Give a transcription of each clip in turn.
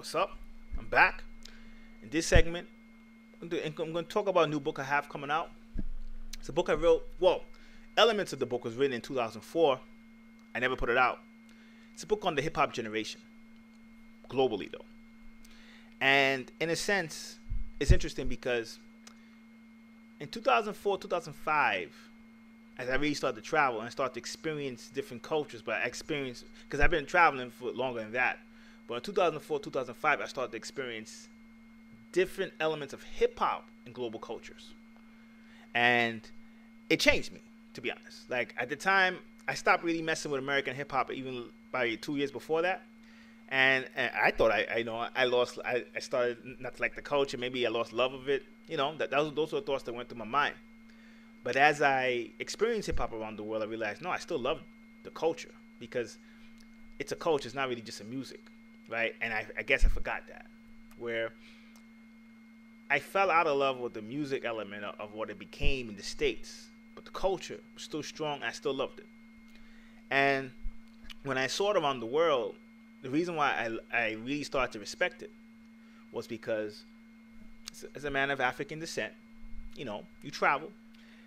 What's up? I'm back. In this segment, I'm going to talk about a new book I have coming out. It's a book I wrote. Well, elements of the book was written in 2004. I never put it out. It's a book on the hip hop generation, globally though. And in a sense, it's interesting because in 2004, 2005, as I really started to travel and start to experience different cultures, but I experienced, because I've been traveling for longer than that. But in 2004, 2005, I started to experience different elements of hip hop in global cultures. And it changed me, to be honest. Like at the time, I stopped really messing with American hip hop even by 2 years before that. And I thought I started not to like the culture. Maybe I lost love of it. You know, those were thoughts that went through my mind. But as I experienced hip hop around the world, I realized, no, I still love the culture because it's a culture. It's not really just a music, right? And I guess I forgot that, where I fell out of love with the music element of what it became in the States. But the culture was still strong. I still loved it. And when I saw it around the world, the reason why I really started to respect it was because as a man of African descent, you know, you travel.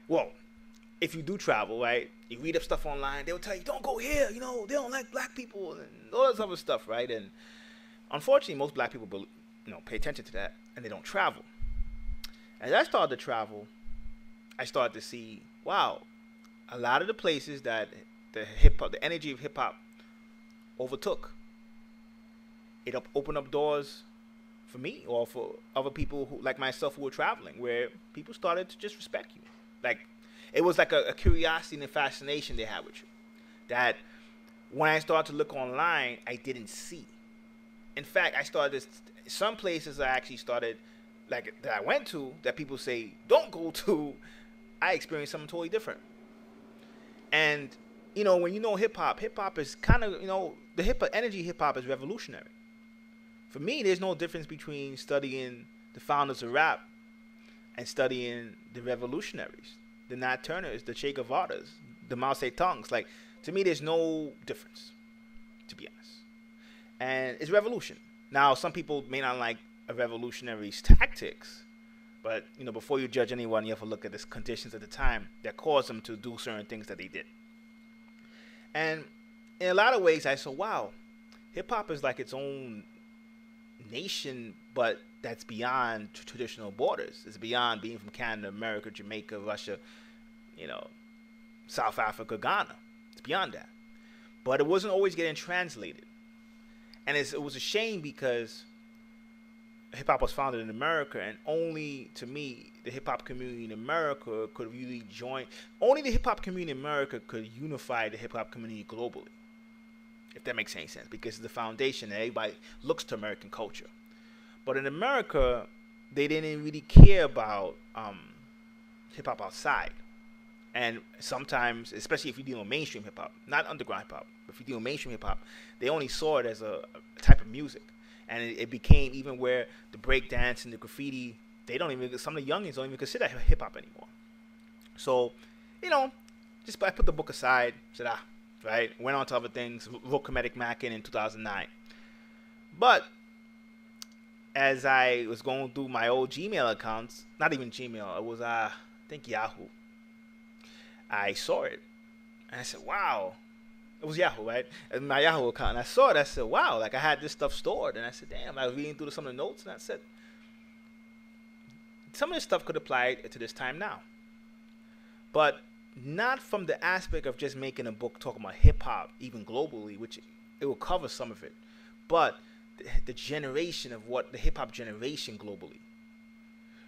Well, if you do travel, right, you read up stuff online, they'll tell you, don't go here, you know, they don't like black people and all this other stuff, right? And unfortunately, most black people, you know, pay attention to that and they don't travel. As I started to travel, I started to see, wow, a lot of the places that the energy of hip hop overtook, it opened up doors for me or for other people who, like myself, who were traveling, where people started to just respect you. Like, it was like a curiosity and a fascination they had with you that when I started to look online, I didn't see. In fact, I started some places I actually started, like, that I went to that people say, don't go to, I experienced something totally different. And, you know, when you know hip hop is kind of, you know, the energy hip hop is revolutionary. For me, there's no difference between studying the founders of rap and studying the revolutionaries, the Nat Turners, the Che Guevaras, the Mao Zedongs. Like, to me, there's no difference, to be honest. And it's revolution. Now, some people may not like a revolutionary's tactics, but, you know, before you judge anyone, you have to look at the conditions at the time that caused them to do certain things that they did. And in a lot of ways, I saw, wow, hip-hop is like its own nation, but that's beyond traditional borders. It's beyond being from Canada, America, Jamaica, Russia, you know, South Africa, Ghana. It's beyond that. But it wasn't always getting translated. And it was a shame because hip-hop was founded in America, and only, to me, the hip-hop community in America could really join. Only the hip-hop community in America could unify the hip-hop community globally, if that makes any sense, because it's the foundation that everybody looks to American culture. But in America, they didn't really care about hip-hop outside. And sometimes, especially if you deal with mainstream hip-hop, not underground hip-hop, but if you deal with mainstream hip-hop, they only saw it as a type of music. And it became even where the breakdance and the graffiti, some of the youngins don't even consider hip-hop anymore. So, you know, I put the book aside, said, right, went on to other things, wrote Comedic Mackin in 2009. But as I was going through my old Gmail accounts, not even Gmail, it was, I think, Yahoo, I saw it. And I said, wow. It was Yahoo, right? And my Yahoo account. And I saw it. I said, wow. Like, I had this stuff stored. And I said, damn. I was reading through some of the notes. And I said, some of this stuff could apply to this time now. But not from the aspect of just making a book talking about hip-hop, even globally, which it will cover some of it. But the generation of what the hip-hop generation globally.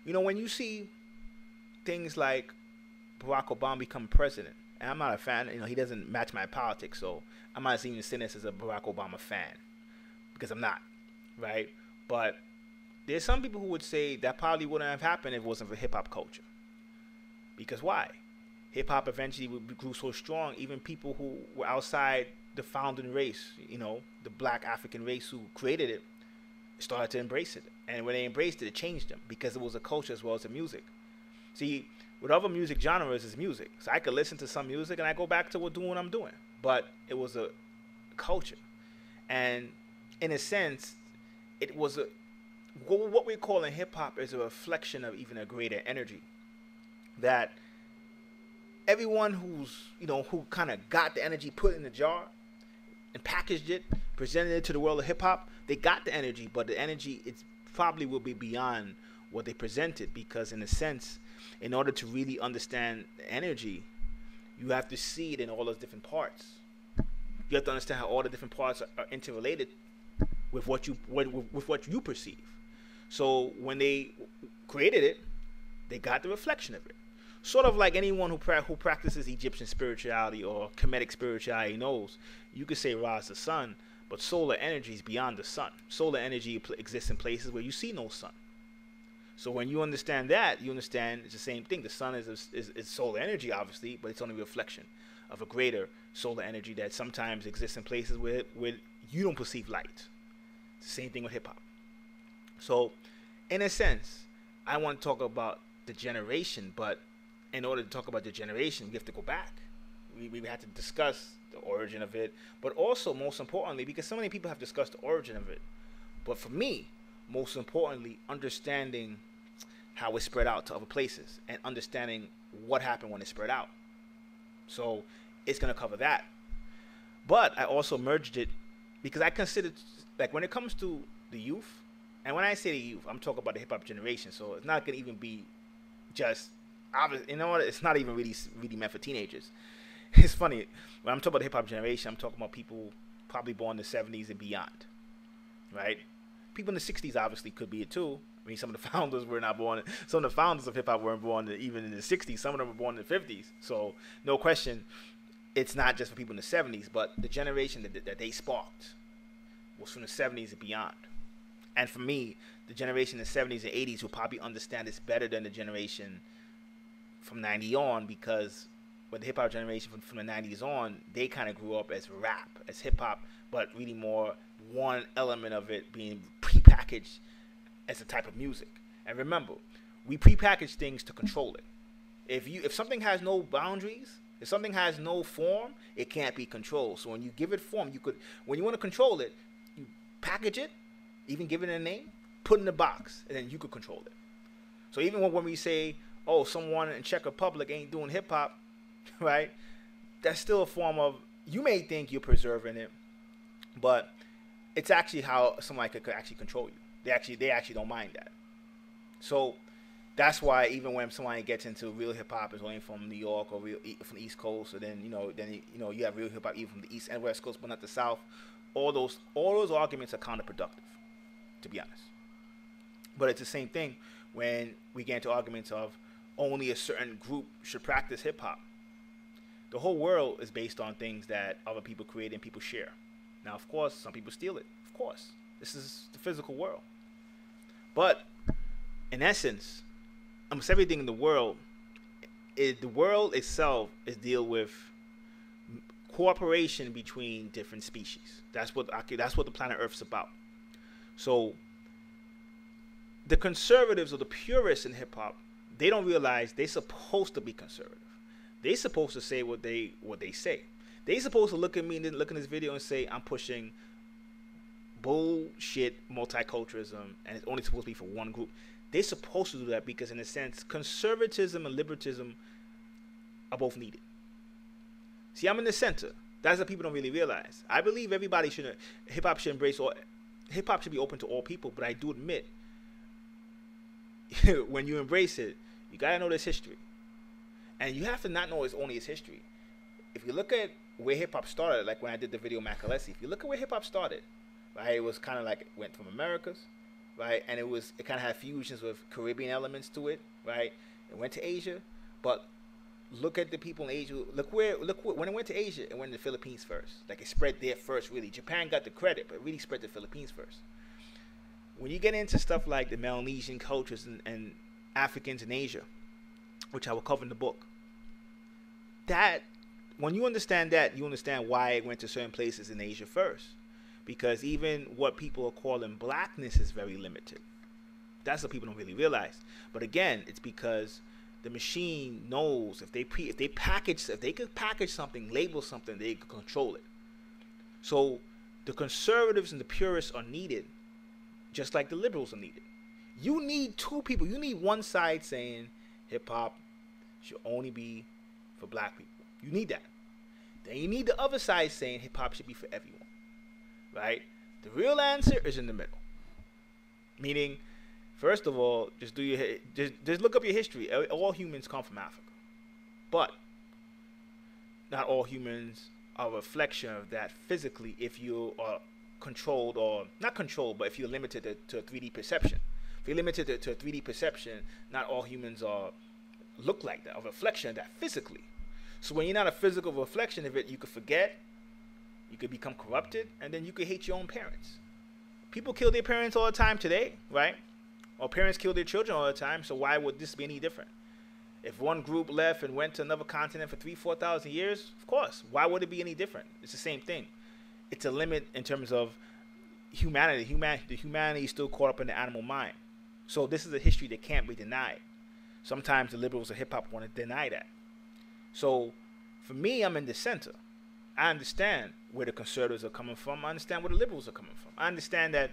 You know, when you see things like Barack Obama become president, and I'm not a fan, you know, he doesn't match my politics, so I'm not even saying this as a Barack Obama fan, because I'm not, right? But there's some people who would say that probably wouldn't have happened if it wasn't for hip-hop culture. Because why? Hip-hop eventually grew so strong, even people who were outside the founding race, you know, the black African race who created it, started to embrace it. And when they embraced it, it changed them, because it was a culture as well as a music. See, with other music genres, it's music. So I could listen to some music and I go back to doing what I'm doing. But it was a culture. And in a sense, it was a what we call in hip hop is a reflection of even a greater energy. That everyone who kind of got the energy, put it in the jar, and packaged it, presented it to the world of hip hop, they got the energy, but the energy it probably will be beyond what they presented, because in a sense, in order to really understand the energy, you have to see it in all those different parts. You have to understand how all the different parts are interrelated with what you perceive. So when they created it, they got the reflection of it. Sort of like anyone who practices Egyptian spirituality or Kemetic spirituality knows, you could say Ra is the sun, but solar energy is beyond the sun. Solar energy exists in places where you see no sun. So when you understand that, you understand it's the same thing. The sun is solar energy, obviously, but it's only a reflection of a greater solar energy that sometimes exists in places where you don't perceive light. It's the same thing with hip-hop. So, in a sense, I want to talk about the generation, but in order to talk about the generation, we have to go back. We have to discuss the origin of it, but also, most importantly, because so many people have discussed the origin of it, but for me, most importantly, understanding how it spread out to other places and understanding what happened when it spread out. So it's going to cover that. But I also merged it because I considered, like, when it comes to the youth, and when I say the youth, I'm talking about the hip-hop generation, so it's not going to even be just, you know what, it's not even really meant for teenagers. It's funny, when I'm talking about the hip-hop generation, I'm talking about people probably born in the 70s and beyond, right? People in the 60s obviously could be it too. I mean, some of the founders were not born. Some of the founders of hip-hop weren't born even in the 60s. Some of them were born in the 50s. So, no question, it's not just for people in the 70s, but the generation that they sparked was from the 70s and beyond. And for me, the generation in the 70s and 80s will probably understand this better than the generation from 90 on, because with the hip-hop generation from the 90s on, they kind of grew up as rap, as hip-hop, but really more one element of it being prepackaged as a type of music. And remember, we prepackage things to control it. If something has no boundaries, if something has no form, it can't be controlled. So when you give it form, when you want to control it, you package it, even give it a name, put it in a box, and then you could control it. So even when we say, oh, someone in Czech Republic ain't doing hip hop, right? That's still a form of, you may think you're preserving it, but it's actually how somebody could actually control you. They actually don't mind that. So that's why even when somebody gets into real hip hop is only from New York or from the East Coast, or then you have real hip hop even from the East and West Coast, but not the South. All those arguments are counterproductive, to be honest. But it's the same thing when we get into arguments of only a certain group should practice hip hop. The whole world is based on things that other people create and people share. Now, of course, some people steal it. Of course, this is the physical world. But in essence, almost everything in the world itself is deal with cooperation between different species. That's what the planet Earth's about. So the conservatives or the purists in hip hop, they don't realize they're supposed to be conservative. They're supposed to say what they say. They're supposed to look at me and then look in this video and say I'm pushing bullshit multiculturalism and it's only supposed to be for one group. They're supposed to do that because, in a sense, conservatism and liberalism are both needed. See, I'm in the center. That's what people don't really realize. I believe hip-hop should embrace all, hip-hop should be open to all people, but I do admit, when you embrace it, you gotta know this history. And you have to not know it's only its history. If you look at where hip-hop started, like when I did the video Macalesi, if you look at where hip-hop started, right, it was kind of like it went from Americas, right, and it kind of had fusions with Caribbean elements to it, right. It went to Asia, but look at the people in Asia. Look when it went to Asia, it went to the Philippines first. Like it spread there first, really. Japan got the credit, but it really spread to the Philippines first. When you get into stuff like the Melanesian cultures and Africans in Asia, which I will cover in the book, that when you understand that, you understand why it went to certain places in Asia first. Because even what people are calling blackness is very limited. That's what people don't really realize. But again, it's because the machine knows if they could package something, label something, they could control it. So the conservatives and the purists are needed just like the liberals are needed. You need two people. You need one side saying hip-hop should only be for black people. You need that. Then you need the other side saying hip-hop should be for everyone, right? The real answer is in the middle. Meaning, first of all, just look up your history. All humans come from Africa. But not all humans are a reflection of that physically if you are controlled, or not controlled, but if you're limited to a 3D perception. If you're limited to a 3D perception, not all humans look like that, a reflection of that physically. So when you're not a physical reflection of it, you could forget, you could become corrupted, and then you could hate your own parents. People kill their parents all the time today, right? Or parents kill their children all the time, so why would this be any different? If one group left and went to another continent for 3,000-4,000 years, of course, why would it be any different? It's the same thing. It's a limit in terms of humanity. The humanity is still caught up in the animal mind. So this is a history that can't be denied. Sometimes the liberals of hip-hop want to deny that. So for me, I'm in the center. I understand where the conservatives are coming from. I understand where the liberals are coming from. I understand that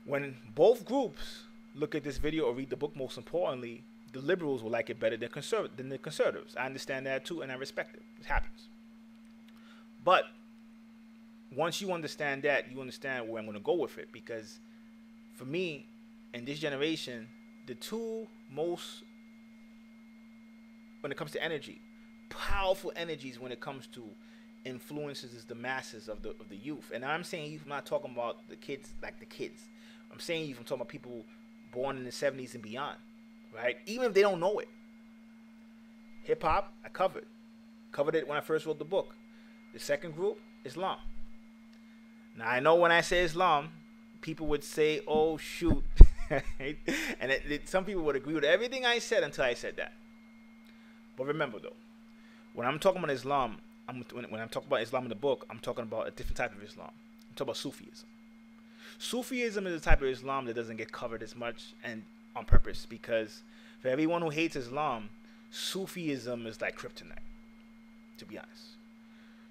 when both groups look at this video or read the book, most importantly, the liberals will like it better than the conservatives. I understand that too, and I respect it. It happens. But once you understand that, you understand where I'm going to go with it. Because for me, in this generation, the two most, when it comes to energy, powerful energies when it comes to influences is the masses of the youth. And I'm saying youth, I'm not talking about the kids like the kids. I'm saying youth, I'm talking about people born in the 70s and beyond, right? Even if they don't know it. Hip-hop, I covered it when I first wrote the book. The second group, Islam. Now, I know when I say Islam, people would say, oh, shoot. And some people would agree with everything I said until I said that. But remember, though, when I'm talking about Islam, when I'm talking about Islam in the book, I'm talking about a different type of Islam. I'm talking about Sufism. Sufism is a type of Islam that doesn't get covered as much, and on purpose, because for everyone who hates Islam, Sufism is like kryptonite, to be honest.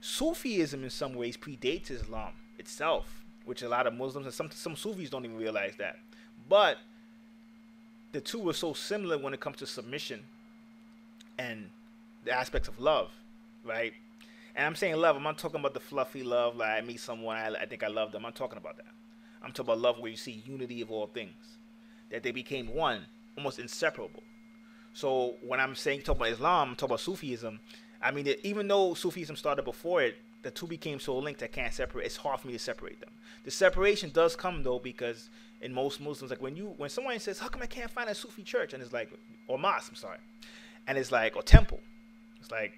Sufism in some ways predates Islam itself, which a lot of Muslims and some Sufis don't even realize that. But the two are so similar when it comes to submission and the aspects of love, right? And I'm saying love, I'm not talking about the fluffy love, like I meet someone, I think I love them. I'm not talking about that. I'm talking about love where you see unity of all things, that they became one, almost inseparable. So when I'm saying talk about Islam, I'm talking about Sufism. I mean, even though Sufism started before it, the two became so linked I can't separate. It's hard for me to separate them. The separation does come though, because in most Muslims, like when someone says, "How come I can't find a Sufi church?" and it's like, or mosque, I'm sorry, and it's like, or temple, it's like,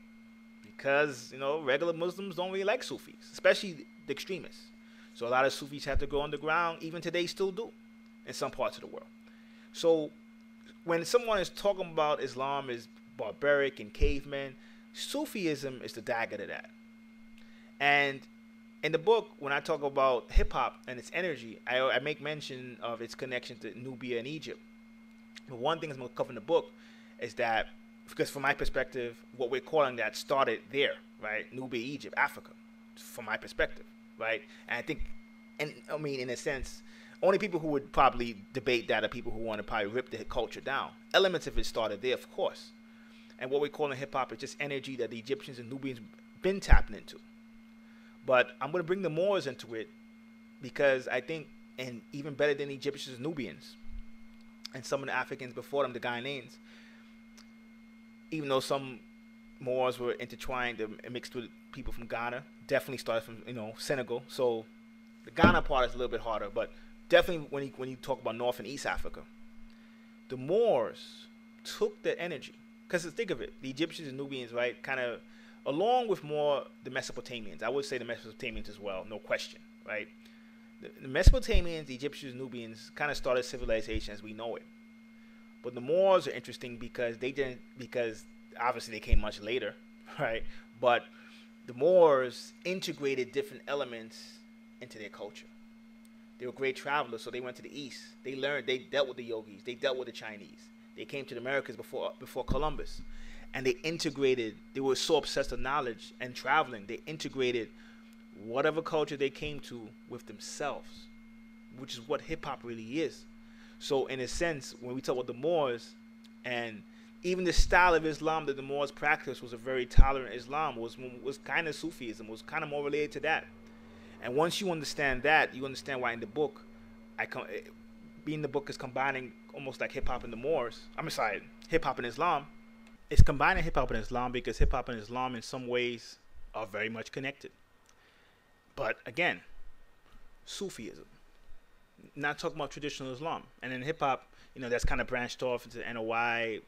because regular Muslims don't really like Sufis, especially the extremists. So a lot of Sufis have to go underground. Even today, still do in some parts of the world. So when someone is talking about Islam as barbaric and cavemen, Sufism is the dagger to that. And in the book, when I talk about hip-hop and its energy, I make mention of its connection to Nubia and Egypt. But one thing I'm going to cover in the book is that, because from my perspective, what we're calling that started there, right? Nubia, Egypt, Africa, from my perspective, right? And I think, in a sense, only people who would probably debate that are people who want to probably rip the culture down. Elements of it started there, of course. And what we're calling hip-hop is just energy that the Egyptians and Nubians been tapping into. But I'm going to bring the Moors into it because I think, and even better than the Egyptians and Nubians, and some of the Africans before them, the Ghanaians, even though some Moors were intertwined and mixed with people from Ghana, definitely started from Senegal. So the Ghana part is a little bit harder, but definitely when you talk about North and East Africa, the Moors took that energy. Because think of it, the Egyptians and Nubians, right, kind of, along with more the Mesopotamians. I would say the Mesopotamians as well, no question, right? The Mesopotamians, the Egyptians, Nubians kind of started civilization as we know it. But the Moors are interesting because obviously they came much later, right? But the Moors integrated different elements into their culture. They were great travelers, so they went to the East. They learned, they dealt with the yogis, they dealt with the Chinese. They came to the Americas before Columbus. And they integrated, they were so obsessed with knowledge and traveling, they integrated whatever culture they came to with themselves. which is what hip hop really is. So in a sense, when we talk about the Moors, and even the style of Islam that the Moors practiced was a very tolerant Islam, was kind of Sufism, was kind of more related to that. And once you understand that, you understand why in the book, being the book is combining almost like hip hop and the Moors. I'm sorry, hip hop and Islam. It's combining hip hop and Islam because hip hop and Islam in some ways are very much connected. But again, Sufism, not talking about traditional Islam. And in hip hop, that's kind of branched off into NOI,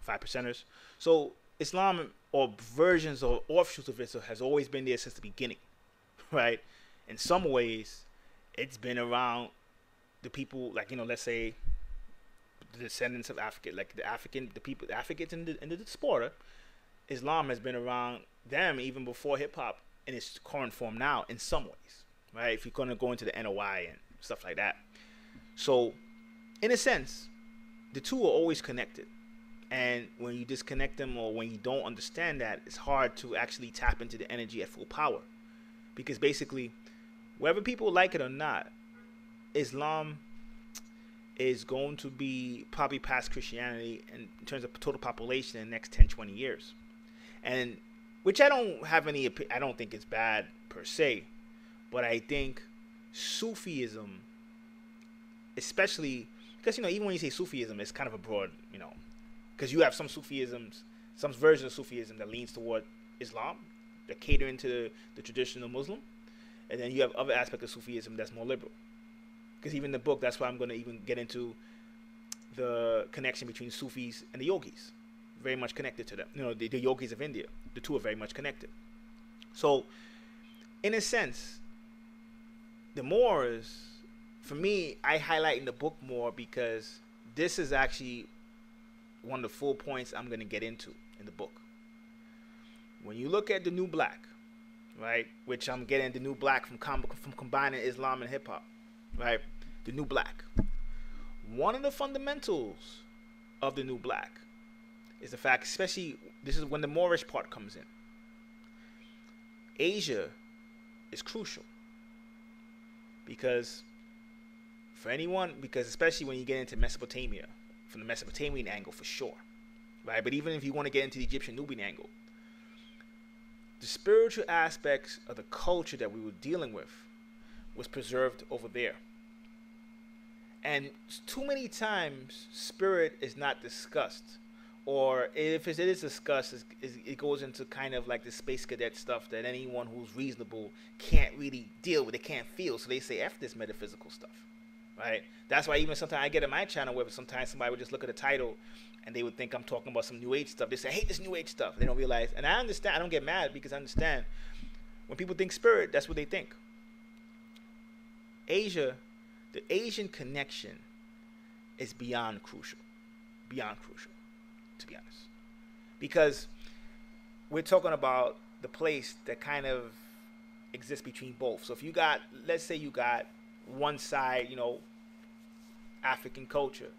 5%ers. So Islam, or versions or offshoots of it, has always been there since the beginning, right? In some ways, it's been around the people, like, let's say the descendants of Africa, like the Africans in the diaspora. Islam has been around them even before hip hop in its current form now, in some ways, right? If you're going to go into the NOI and stuff like that. So, in a sense, the two are always connected. And when you disconnect them, or when you don't understand that, it's hard to actually tap into the energy at full power. Because basically, whether people like it or not, Islam is going to be probably past Christianity in terms of total population in the next 10, 20 years. And which I don't think it's bad per se, but I think Sufism, especially because, even when you say Sufism, it's kind of a broad, because you have some Sufisms, some version of Sufism that leans toward Islam, that catering to the traditional Muslim, and then you have other aspects of Sufism that's more liberal. Because even in the book, that's why I'm going to even get into the connection between Sufis and the yogis. Very much connected to them. The yogis of India. The two are very much connected. So, in a sense, the Moors, for me, I highlight in the book more because this is actually one of the full points I'm going to get into in the book. When you look at the New Black, right, which I'm getting the New Black from combining Islam and hip hop, right, the New Black. One of the fundamentals of the New Black is the fact, especially this is when the Moorish part comes in. Asia is crucial because especially when you get into Mesopotamia, from the Mesopotamian angle for sure, right? But even if you want to get into the Egyptian Nubian angle, the spiritual aspects of the culture that we were dealing with was preserved over there. And too many times, spirit is not discussed. Or if it is discussed, it goes into kind of like the space cadet stuff that anyone who's reasonable can't really deal with. They can't feel. So they say, F this metaphysical stuff. Right? That's why even sometimes I get in my channel where sometimes somebody would just look at the title and they would think I'm talking about some New Age stuff. They say, I hate this New Age stuff. They don't realize. And I understand. I don't get mad because I understand. When people think spirit, that's what they think. Asia, the Asian connection is beyond crucial. Beyond crucial, to be honest. Because we're talking about the place that kind of exists between both. So if you got, let's say you got one side, African culture.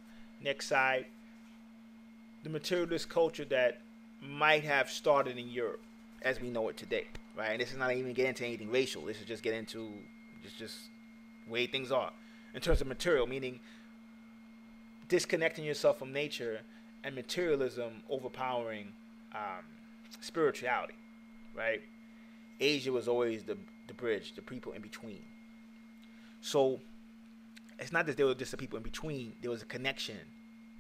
Next side, the materialist culture that might have started in Europe as we know it today, right? And this is not even getting into anything racial. This is just getting into just way things are in terms of material, meaning disconnecting yourself from nature and materialism overpowering spirituality, right? Asia was always the bridge, the people in between. So it's not that there were just the people in between. There was a connection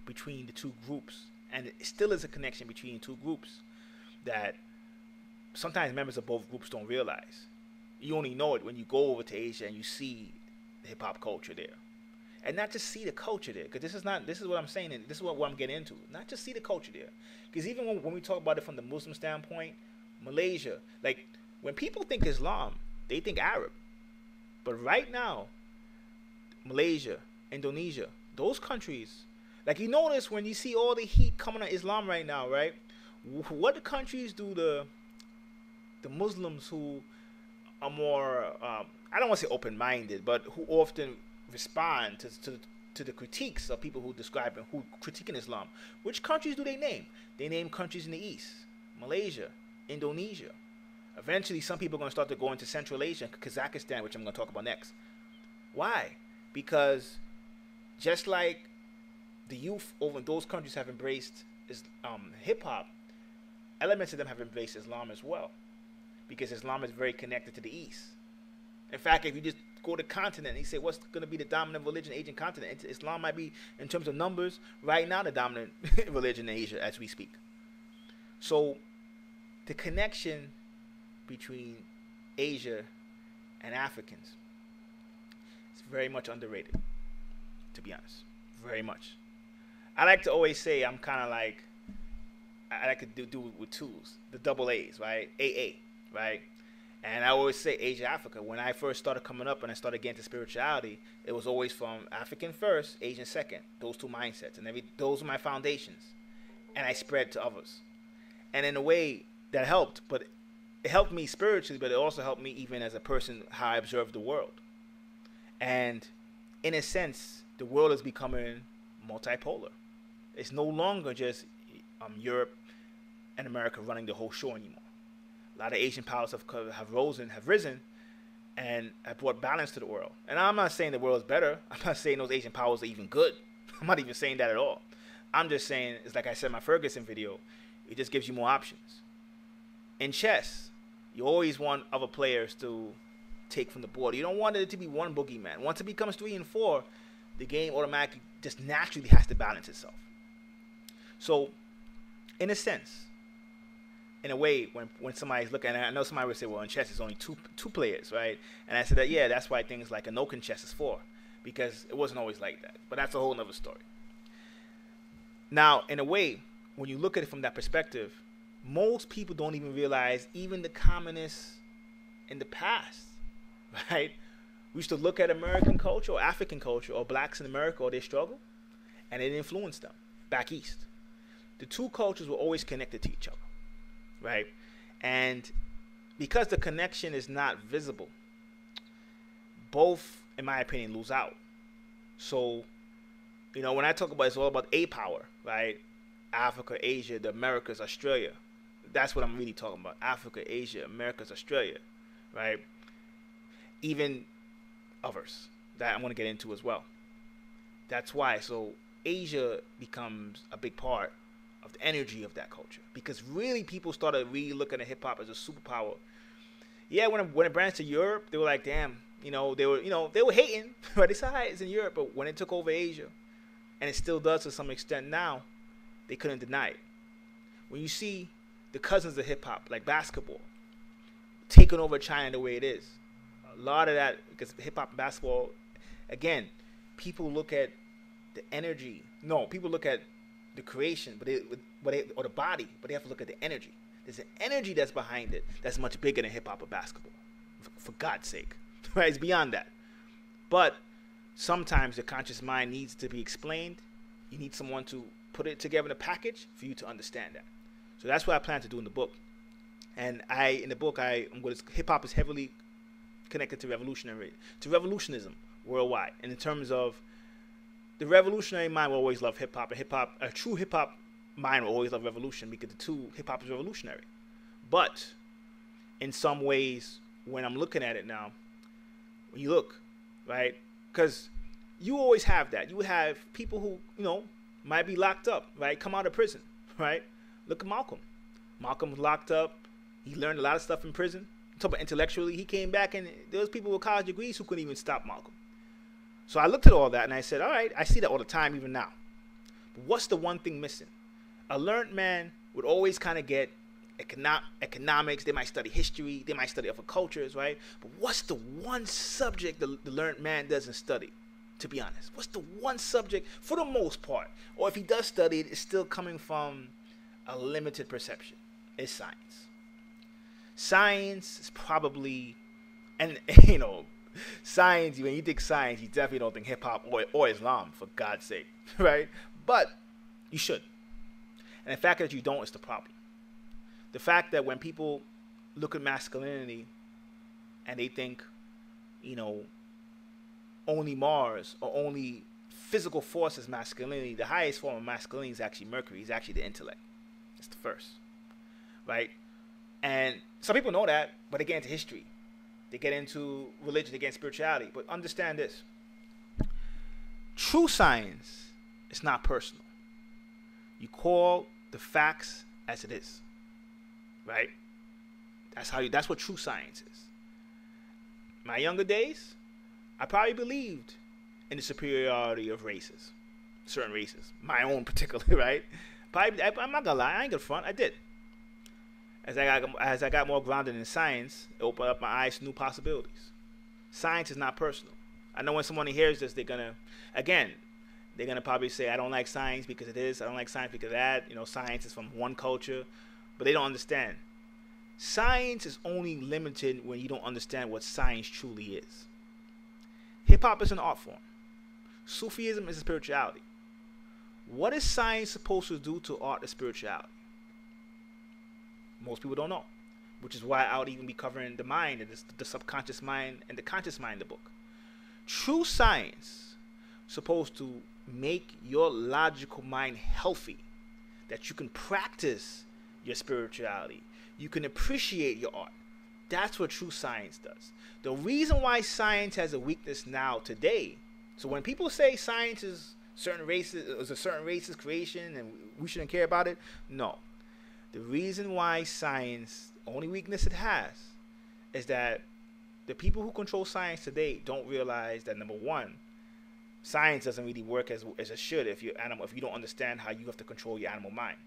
between the two groups. And it still is a connection between two groups that sometimes members of both groups don't realize. You only know it when you go over to Asia and you see the hip-hop culture there. And not just see the culture there, because this is what I'm saying, and this is what I'm getting into. Not just see the culture there. Because even when we talk about it from the Muslim standpoint, Malaysia, like when people think Islam, they think Arab. But right now, Malaysia, Indonesia, those countries, like you notice when you see all the heat coming on Islam right now, right? What countries do the Muslims who are more, I don't want to say open-minded, but who often respond to the critiques of people who describe and who critiquing Islam, which countries do they name? They name countries in the East, Malaysia, Indonesia. Eventually, some people are going to start to go into Central Asia, Kazakhstan, which I'm going to talk about next. Why? because just like the youth over in those countries have embraced hip hop, elements of them have embraced Islam as well, because Islam is very connected to the East. In fact, if you just go to the continent and you say what's going to be the dominant religion in Asian continent, Islam might be, in terms of numbers, right now the dominant religion in Asia as we speak. So the connection between Asia and Africans is very much underrated, to be honest. Very much. I like to always say I'm kind of like, I like to do it with twos, the double A's, right? AA, right? And I always say Asia, Africa. When I first started coming up and I started getting to spirituality, it was always from African first, Asian second. Those two mindsets. And those are my foundations. And I spread to others. And in a way, that helped. But it helped me spiritually, but it also helped me even as a person, how I observe the world. And in a sense, the world is becoming multipolar. It's no longer just Europe and America running the whole show anymore. A lot of Asian powers have risen, and have brought balance to the world. And I'm not saying the world is better. I'm not saying those Asian powers are even good. I'm not even saying that at all. I'm just saying, it's like I said in my Ferguson video, it just gives you more options. In chess, you always want other players to take from the board. You don't want it to be one boogeyman. Once it becomes 3 and 4, the game automatically just naturally has to balance itself. So, in a sense, in a way, when somebody's looking, and I know somebody would say, well, in chess it's only two players, right? And I said that, yeah, that's why things like Anokan chess is 4, because it wasn't always like that. But that's a whole other story. Now, in a way, when you look at it from that perspective, most people don't even realize, even the communists in the past, right? We used to look at American culture or African culture or blacks in America or their struggle, and it influenced them back east. The two cultures were always connected to each other, right? And because the connection is not visible, both, in my opinion, lose out. So, when I talk about it's all about a power, right? Africa, Asia, the Americas, Australia. That's what I'm really talking about. Africa, Asia, Americas, Australia, right? Even others that I'm going to get into as well. That's why. So Asia becomes a big part of the energy of that culture, because really people started really looking at hip hop as a superpower. Yeah, when it branched to Europe, they were like, damn, they were hating, but it's alright, it's in Europe. But when it took over Asia, and it still does to some extent now, they couldn't deny it. When you see the cousins of hip hop, like basketball, taking over China the way it is, a lot of that, because hip hop and basketball, again, people look at the energy. No, people look at the creation, or the body, but they have to look at the energy. There's an energy that's behind it that's much bigger than hip hop or basketball. For God's sake, right? It's beyond that. But sometimes the conscious mind needs to be explained. You need someone to put it together in a package for you to understand that. So that's what I plan to do in the book. And in the book, hip hop is heavily connected to revolutionism worldwide. And in terms of the revolutionary mind will always love hip hop, and a true hip hop mind will always love revolution, because hip hop is revolutionary. But in some ways, when I'm looking at it now, when you look, right, because you always have that. You have people who, might be locked up, right, come out of prison, right? Look at Malcolm. Malcolm was locked up. He learned a lot of stuff in prison. Talk about intellectually, he came back, and there was people with college degrees who couldn't even stop Malcolm. So I looked at all that and I said, all right, I see that all the time, even now. But what's the one thing missing? A learned man would always kind of get economics. They might study history. They might study other cultures, right? But what's the one subject the learned man doesn't study, to be honest? What's the one subject, for the most part, or if he does study it, it's still coming from a limited perception? It's science. Science is probably, and science, when you think science, you definitely don't think hip-hop or Islam, for God's sake, right? But you should. And the fact that you don't is the problem. The fact that when people look at masculinity and they think, only Mars or only physical force is masculinity, the highest form of masculinity is actually Mercury. It's actually the intellect. It's the first, right? And some people know that, but they get into history. They get into religion, they get into spirituality. But understand this. True science is not personal. You call the facts as it is, right? That's what true science is. My younger days, I probably believed in the superiority of races, certain races, my own particularly, right? I'm not gonna lie, I ain't gonna front, I did. As I got more grounded in science, it opened up my eyes to new possibilities. Science is not personal. I know when someone hears this, they're gonna probably say, I don't like science because of this, I don't like science because of that. You know, science is from one culture, but they don't understand. Science is only limited when you don't understand what science truly is. Hip-hop is an art form. Sufism is a spirituality. What is science supposed to do to art and spirituality? Most people don't know, which is why I would even be covering the mind and the subconscious mind and the conscious mind in the book. True science is supposed to make your logical mind healthy, that you can practice your spirituality, you can appreciate your art. That's what true science does. The reason why science has a weakness now today, so when people say science is a certain race's creation and we shouldn't care about it, no. The reason why science, the only weakness it has, is that the people who control science today don't realize that, number one, science doesn't really work as it should if you don't understand how you have to control your animal mind,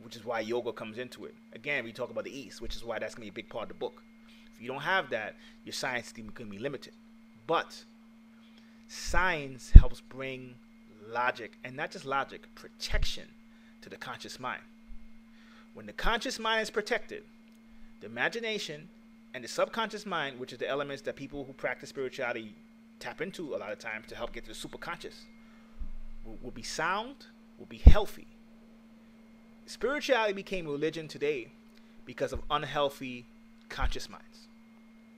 which is why yoga comes into it. Again, we talk about the East, which is why that's going to be a big part of the book. If you don't have that, your science is going to be limited. But science helps bring logic, and not just logic, protection to the conscious mind. When the conscious mind is protected, the imagination and the subconscious mind, which is the elements that people who practice spirituality tap into a lot of times to help get to the superconscious, will be sound, will be healthy. Spirituality became religion today because of unhealthy conscious minds.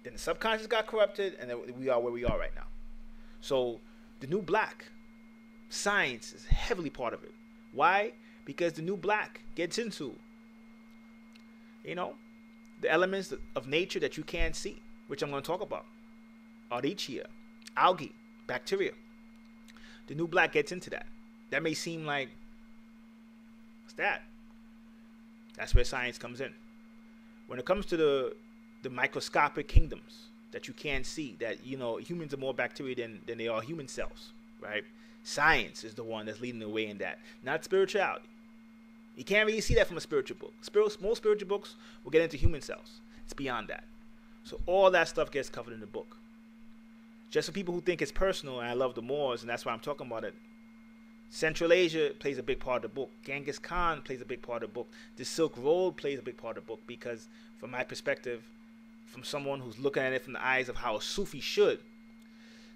Then the subconscious got corrupted, and then we are where we are right now. So the new black, science is heavily part of it. Why? Because the new black gets into, the elements of nature that you can't see, which I'm going to talk about. Archaea, algae, bacteria. The new black gets into that. That may seem like, what's that? That's where science comes in. When it comes to the microscopic kingdoms that you can't see, that, humans are more bacteria than they are human cells, right? Science is the one that's leading the way in that, not spirituality. You can't really see that from a spiritual book. Most spiritual books will get into human cells. It's beyond that. So all that stuff gets covered in the book. Just for people who think it's personal, and I love the Moors, and that's why I'm talking about it. Central Asia plays a big part of the book. Genghis Khan plays a big part of the book. The Silk Road plays a big part of the book because, from my perspective, from someone who's looking at it from the eyes of how a Sufi should,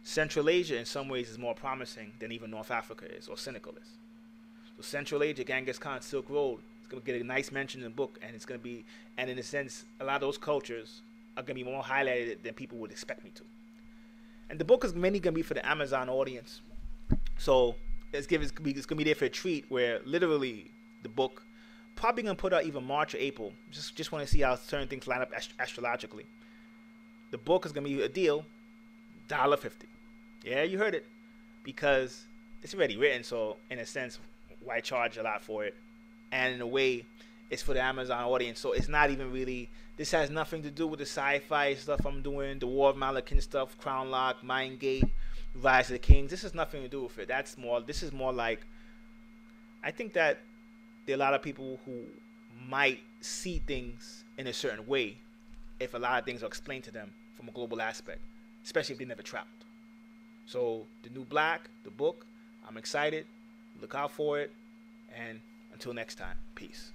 Central Asia in some ways is more promising than even North Africa is or Senegal is. So Central Asia, Genghis Khan, Silk Road, it's going to get a nice mention in the book, and it's going to be, and in a sense, a lot of those cultures are going to be more highlighted than people would expect me to. And the book is mainly going to be for the Amazon audience. So it's going to be there for a treat where literally the book, probably going to put out either March or April. Just want to see how certain things line up astrologically. The book is going to be a deal, $1.50. Yeah, you heard it. Because it's already written, so in a sense, why charge a lot for it? And in a way, it's for the Amazon audience, so it's not even really, this has nothing to do with the sci-fi stuff I'm doing, the War of Malakin stuff, Crown Lock, Mind Gate, Rise of the Kings. This has nothing to do with it. This is more like, I think that there are a lot of people who might see things in a certain way if a lot of things are explained to them from a global aspect, especially if they never traveled. So the new black, the book, I'm excited. Look out for it. And until next time, peace.